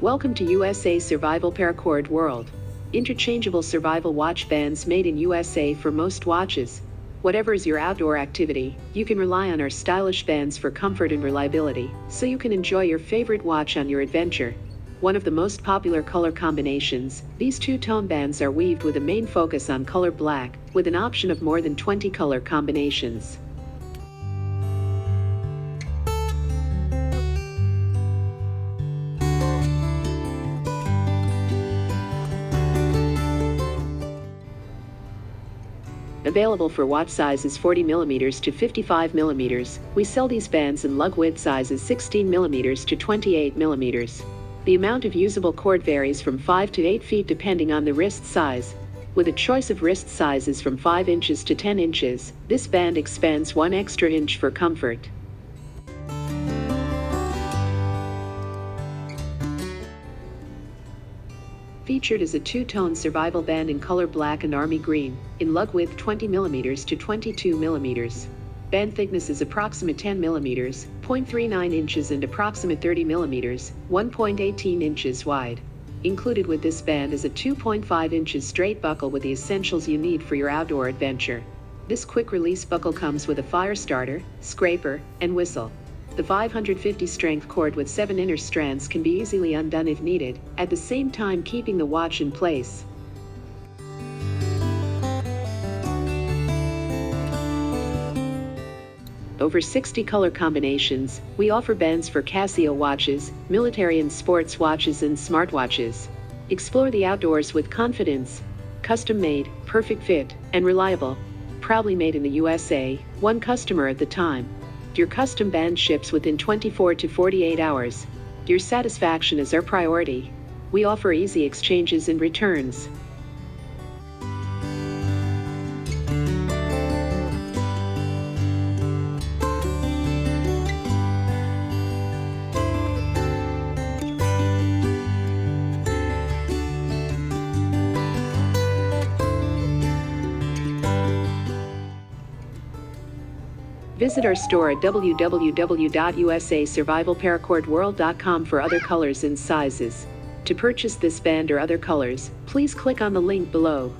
Welcome to USA Survival Paracord World. Interchangeable survival watch bands made in USA for most watches. Whatever is your outdoor activity, you can rely on our stylish bands for comfort and reliability, so you can enjoy your favorite watch on your adventure. One of the most popular color combinations, these two-tone bands are weaved with a main focus on color black, with an option of more than 20 color combinations. Available for watch sizes 40mm to 55mm, we sell these bands in lug width sizes 16mm to 28mm. The amount of usable cord varies from 5 to 8 feet depending on the wrist size. With a choice of wrist sizes from 5 inches to 10 inches, this band expands 1 extra inch for comfort. Featured is a two-tone survival band in color black and army green, in lug width 20mm to 22mm. Band thickness is approximate 10mm, 0.39 inches and approximate 30mm, 1.18 inches wide. Included with this band is a 2.5 inches straight buckle with the essentials you need for your outdoor adventure. This quick-release buckle comes with a fire starter, scraper, and whistle. The 550 strength cord with 7 inner strands can be easily undone if needed, at the same time keeping the watch in place. Over 60 color combinations, we offer bands for Casio watches, military and sports watches and smartwatches. Explore the outdoors with confidence. Custom-made, perfect fit, and reliable. Proudly made in the USA, one customer at the time. Your custom band ships within 24 to 48 hours. Your satisfaction is our priority. We offer easy exchanges and returns. Visit our store at www.usasurvivalparacordworld.com for other colors and sizes. To purchase this band or other colors, please click on the link below.